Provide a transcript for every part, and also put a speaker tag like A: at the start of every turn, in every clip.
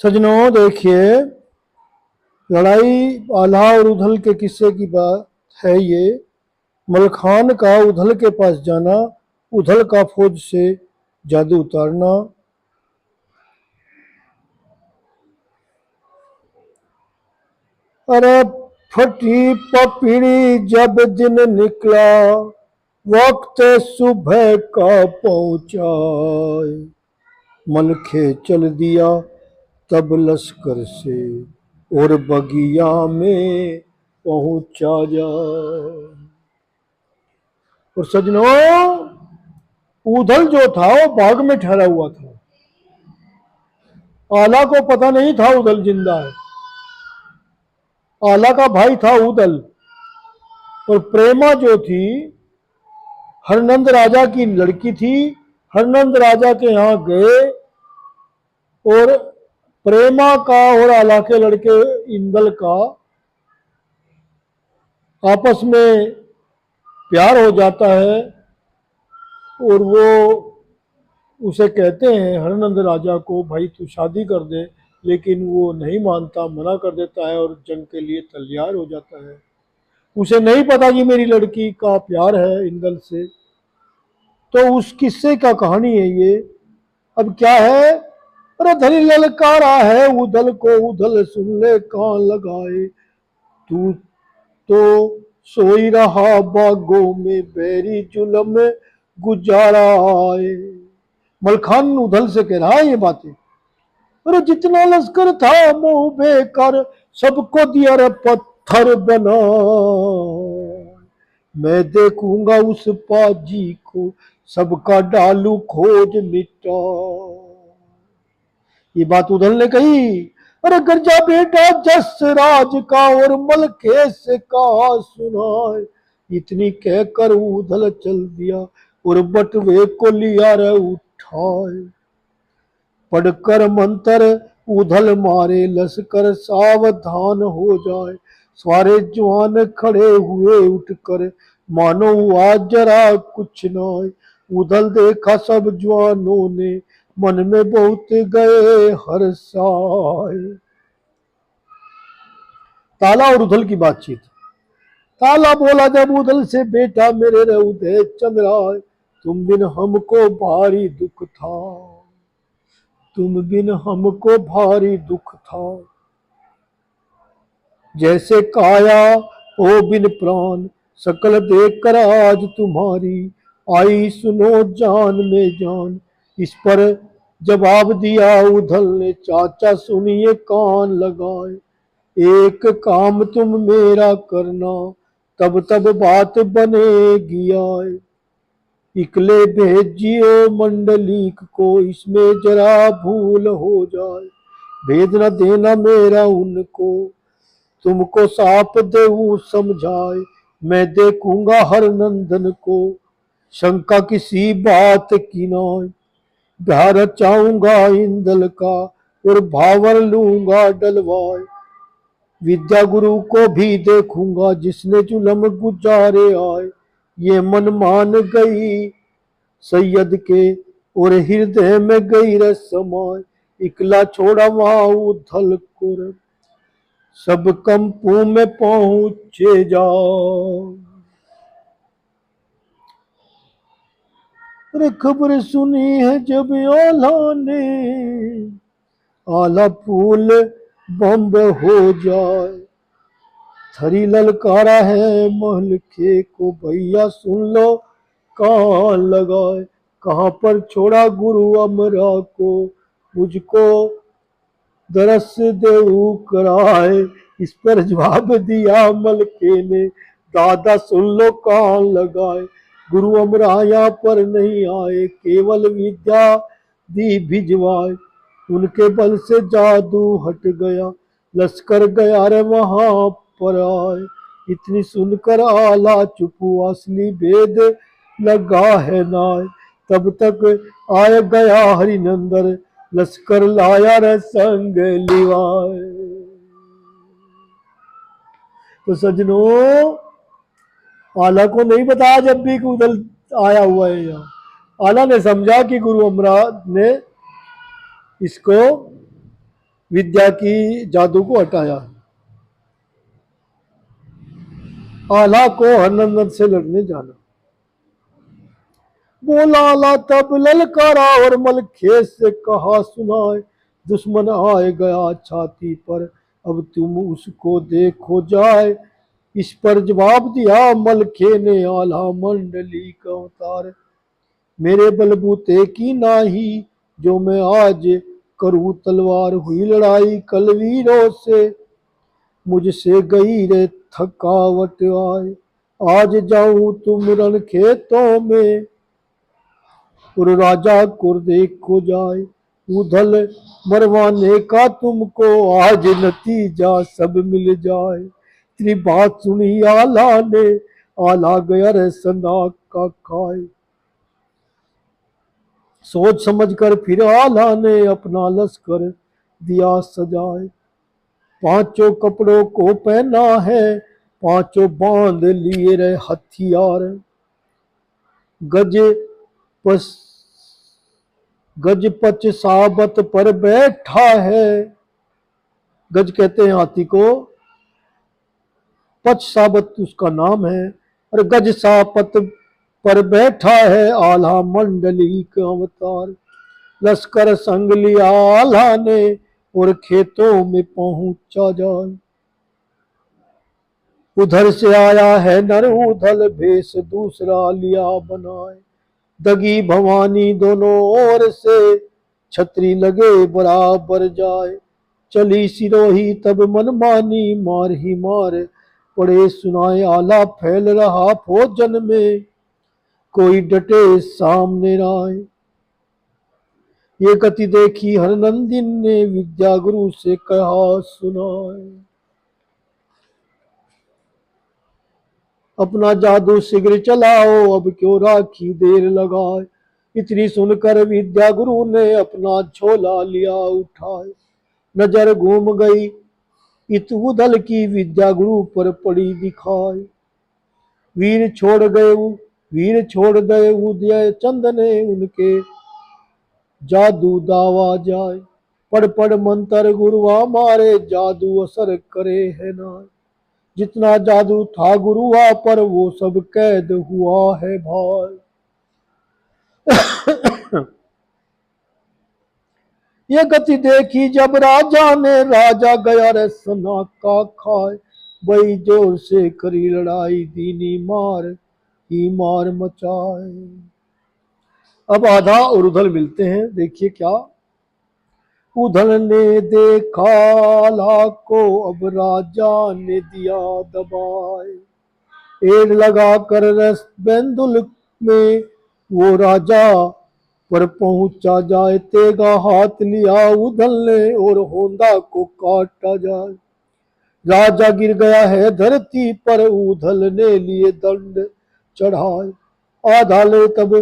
A: सजनों देखिए, लड़ाई आल्हा और उधल के किस्से की बात है ये। मलखान का उधल के पास जाना, उधल का फौज से जादू उतारना। अरे फटी पपीड़ी जब दिन निकला, वक्त सुबह का पहुंचाए। मलखे चल दिया तब लश्कर से, और बगिया में पहुंचा जाए। और सजनों, उधल जो था वो बाग में ठहरा हुआ था। आला को पता नहीं था उधल जिंदा है। आला का भाई था उधल। और प्रेमा जो थी, हरनंद राजा की लड़की थी। हरनंद राजा के यहाँ गए और प्रेमा का और आला के लड़के इंदल का आपस में प्यार हो जाता है। और वो उसे कहते हैं हरनंद राजा को, भाई तू शादी कर दे, लेकिन वो नहीं मानता, मना कर देता है और जंग के लिए तैयार हो जाता है। उसे नहीं पता कि मेरी लड़की का प्यार है इंदल से। तो उस किस्से का कहानी है ये। अब क्या है, अरे धनी ललकारा है उधल को, उधल सुन ले कान लगाए। तू तो सोई रहा बागों में, बैरी जुलम गुजारा आए। मलखान उधल से कह रहा है ये बातें। अरे जितना लश्कर था मुंह बेकार, सबको दिया रे पत्थर बना। मैं देखूंगा उस पाजी को, सबका डालू खोज मिटा। ये बात उधल ने कही। अरे गर्जा बेटा जस राज का, और मलखे से कहा सुनाए। इतनी कहकर उधल चल दिया, और बटवे को लिया रे उठाए। पढ़कर मंत्र उधल मारे, लश्कर सावधान हो जाए। सारे जवान खड़े हुए उठकर, मानो हुआ जरा कुछ न। उधल देखा सब जवानों ने, मन में बहुत गए हर्षाए। ताला और उधल की बातचीत। ताला बोला जब उधल से, बेटा मेरे रे उदय चंद्राय, तुम बिन हमको भारी दुख था। तुम बिन हमको भारी दुख था। जैसे काया हो बिन प्राण, सकल देख कर आज तुम्हारी। आई सुनो जान में जान। इस पर जवाब दिया उधल ने, चाचा सुनिए कान लगाए। एक काम तुम मेरा करना, तब तब बात बनेगी आए। इकले भेजियो मंडलीक को, इसमें जरा भूल हो जाए। भेद न देना मेरा उनको, तुमको साप देऊं समझाए। मैं देखूंगा हर नंदन को, शंका किसी बात की नाय। प्यार चाहूंगा इंदल का, और भावर लूंगा डलवाए। विद्या गुरु को भी देखूंगा, जिसने जुलम गुजारे आए। ये मन मान गई सैयद के, और हृदय में गई रे समाए। इकला छोड़ा वहां उथल को, सब कंपू में पहुंचे जाओ। अरे खबर सुनी है जब आला ने, आला फूल बम्ब हो जाए। थरी ललकारा है महल के को, भैया सुन लो कहाँ लगाए। कहाँ पर छोड़ा गुरु अमरा को, मुझको दरस देऊ कराए। इस पर जवाब दिया मलके ने, दादा सुन लो कान लगाए। गुरु अमरा यहाँ पर नहीं आए, केवल विद्या दी भिजवाए। उनके बल से जादू हट गया, लश्कर गया रे वहां पर आए। इतनी सुनकर आला चुप हुआ, असली भेद लगा है नाय। तब तक आय गया हरिनंदन, लश्कर लाया रे संग लिवाए। तो सजनों, आला को नहीं बताया जब भी कि उधल आया हुआ है यहाँ। आला ने समझा कि गुरु अमराद ने इसको विद्या की जादू को हटाया। आला को हरनंदन से लड़ने जाना। बोला आला तब ललकारा और मलखे से कहा सुनाए, दुश्मन आए गया छाती पर, अब तुम उसको देखो जाए। इस पर जवाब दिया मलखे ने आला मंडली का अवतार, मेरे बलबूते की नाही जो मैं आज करूं तलवार। हुई लड़ाई कल वीरों से, मुझसे गई रे थकावट आए। आज जाऊं तुम रण खेतों में, और राजा को देखो जाए। उधल मरवाने का तुमको आज नतीजा सब मिल जाए। तेरी बात सुनी आला ने, आला गया रे सना का खाए। सोच समझ कर फिर आला ने अपना लश्कर दिया सजाए। पांचों कपड़ों को पहना है, पांचों बांध लिए रहे हथियार। गज पस गजपच साबत पर बैठा है, गज कहते हैं हाथी को, पच साबत उसका नाम है, और गज सापत पर बैठा है आला मंडली का अवतार। लश्कर संग लिया आला ने और खेतों में पहुंचा जाए। उधर से आया है नर उधल, भेष दूसरा लिया बनाए। दगी भवानी दोनों ओर से, छतरी लगे बराबर जाए। चली सिरोही तब मनमानी, मार ही मार पड़े सुनाए। आला फैल रहा भोजन में, कोई डटे सामने आए। ये गति देखी हरनंदिन ने, विद्या गुरु से कहा सुनाए। अपना जादू शीघ्र चलाओ, अब क्यों राखी देर लगाए। इतनी सुनकर विद्या गुरु ने अपना झोला लिया उठाए। नजर घूम गई इत उदल की, विद्या गुरु पर पड़ी दिखाई। वीर छोड़ गए उदय चंद ने, उनके जादू दावा जाए। पढ़ पढ़ मंत्र गुरुआ मारे, जादू असर करे है ना। जितना जादू था गुरुआ पर, वो सब कैद हुआ है भाई। ये गति देखी जब राजा ने, राजा गया रे सना का खाए। बड़ी जोर से करी लड़ाई, दीनी मार ही मार मचाए। अब आधा और उधल मिलते हैं, देखिए क्या। उधल ने देखा आला को, अब राजा ने दिया दबाए। एड़ लगा कर रस बेंदुल में, वो राजा पर पहुंचा जाए। तेगा हाथ लिया उधल ने, और होंदा को काटा जाए। राजा गिर गया है धरती पर, उधल ने लिए दंड चढ़ाए। आधा ले तब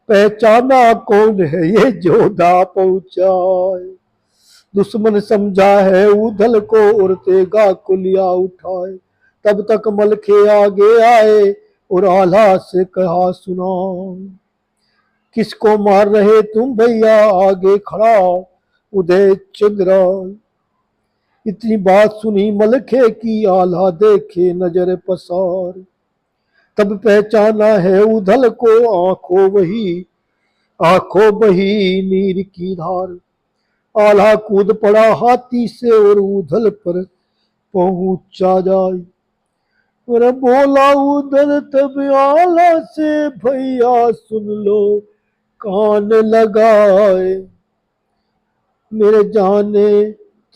A: पहचाना कौन है ये जोधा पहुंचाए। दुश्मन समझा है उधल को, और तेगा को लिया उठाए। तब तक मलखे आगे आए, और आला से कहा सुनाओ। किसको मार रहे तुम भैया, आगे खड़ा उदय चंद्रा। इतनी बात सुनी मलखे की, आला देखे नजर पसार। तब पहचाना है उधल को, आंखों बही नीर की धार। आला कूद पड़ा हाथी से, और उधल पर पहुंचा जाए। और बोला उधल तब आला से, भैया सुन लो कान लगाए। मेरे जाने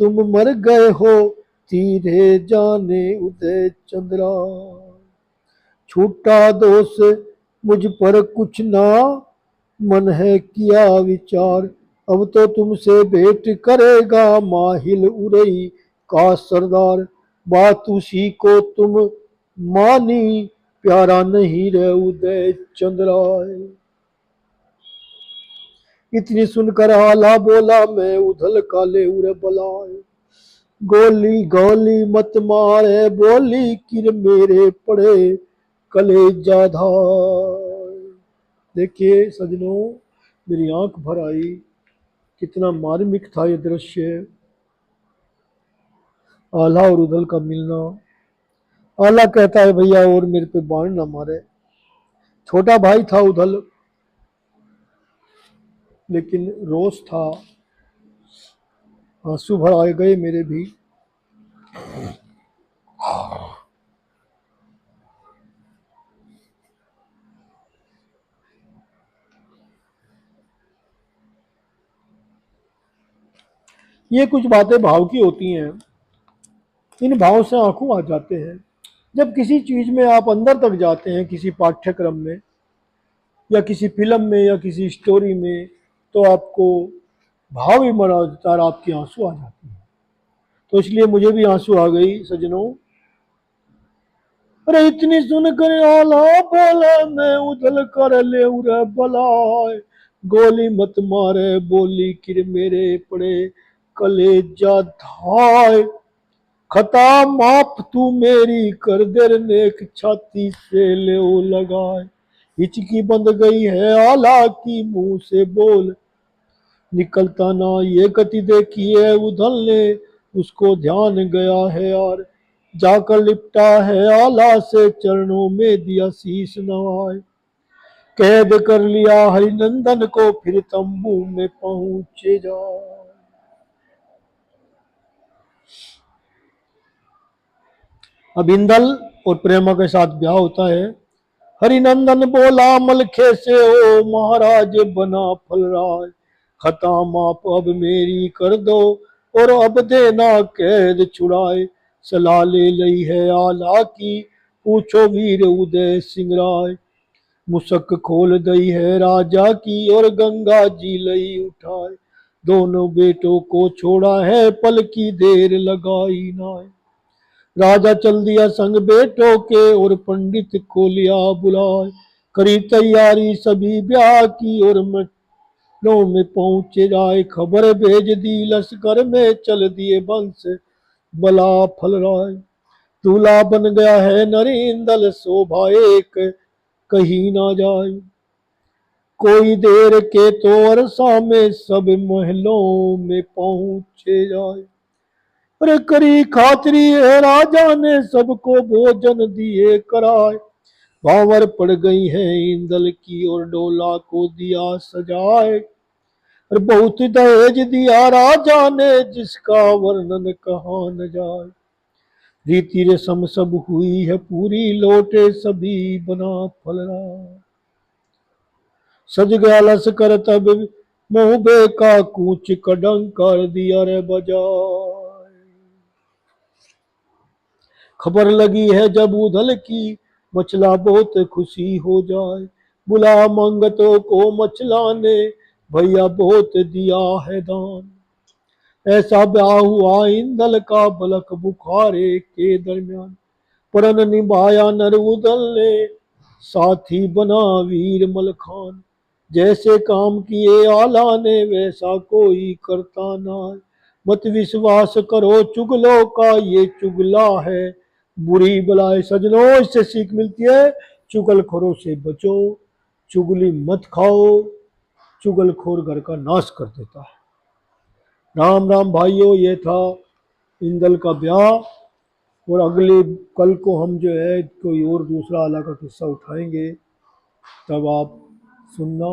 A: तुम मर गए हो, तीरे जाने उदय चंद्रा। छूटा दोष मुझ पर कुछ ना, मन है किया विचार। अब तो तुमसे भेंट करेगा माहिल उरई का सरदार। बात उसी को तुम मानी, प्यारा नहीं रे उदय चंद्राय। इतनी सुनकर आला बोला, मैं उधल काले उरे बलाए। गोली गोली मत मारे, बोली किर मेरे पड़े कलेजा धार। देखिए सजनों, मेरी आंख भर आई, कितना मार्मिक था ये दृश्य। आला और उदल का मिलना। आला कहता है भैया और मेरे पे बाण ना मारे। छोटा भाई था उदल, लेकिन रोष था, आंसू भर आए गए मेरे भी। ये कुछ बातें भाव की होती हैं, इन भाव से आंखों आ जाते हैं। जब किसी चीज में आप अंदर तक जाते हैं, किसी पाठ्यक्रम में या किसी फिल्म में या किसी स्टोरी में, तो आपको भाव ही मरा जाता है, आपकी आंसू आ जाती है। तो इसलिए मुझे भी आंसू आ गई सजनों। अरे इतनी सुनकर आला बोला, मैं उछल कर ले उरे बलाए। गोली मत मारे बोली किर मेरे पड़े कलेजा धाय। खता माफ तू मेरी कर देर नेक छाती से ले ओ लगाए। हिचकी बंद गई है आला की मुंह से बोल निकलता ना ये गति देखी है उधल ने उसको ध्यान गया है यार। जाकर लिपटा है आला से चरणों में दिया शीश नवाए। कैद कर लिया हरिनंदन को फिर तंबू में पहुंचे जा। अब इंदल और प्रेमा के साथ ब्याह होता है। हरिनंदन बोला मलखे से ओ महाराज बना फलराज। खता माप अब मेरी कर दो और अब देना कैद छुड़ाए। सलाह ले लई है आला की पूछो वीर उदय सिंह राय। मुसक खोल दई है राजा की और गंगा जी लई उठाए। दोनों बेटों को छोड़ा है पल की देर लगाई नाय। राजा चल दिया संग बेटों के और पंडित को लिया बुलाए। करी तैयारी सभी ब्याह की और मटनों में पहुंचे जाए। खबर भेज दी लश्कर में चल दिए वंश बला फल राय। दूल्हा बन गया है नरेंद्र शोभा एक कहीं ना जाए। कोई देर के तो अरसा में सब महलों में पहुंचे जाए। अरे करी खातरी है राजा ने सबको भोजन दिए कराए। भावर पड़ गई है इंदल की और डोला को दिया सजाए। और बहुत दहेज दिया राजा ने जिसका वर्णन कहा न जाए। रीति रस्म सब हुई है पूरी लौटे सभी बना फलरा। सज गया लश्कर तब मोहबे का कूच कड़ंग कर दिया रे बजाए। खबर लगी है जब उधल की मचला बहुत खुशी हो जाए। बुला मंगतों को मचला ने भैया बहुत दिया है दान। ऐसा ब्याह हुआ इंदल का बलक बुखारे के दरमियान। प्रण निभाया नर उदल ने साथी बना वीर मलखान। जैसे काम किए आला ने वैसा कोई करता ना। मत विश्वास करो चुगलों का ये चुगला है बुरी बलाए। सजनों इससे सीख मिलती है चुगलखोरों से बचो, चुगली मत खाओ, चुगलखोर घर का नाश कर देता है। राम राम भाइयों, ये था इंदल का ब्याह। और अगले कल को हम जो है कोई और दूसरा आला का किस्सा उठाएंगे, तब आप सुनना।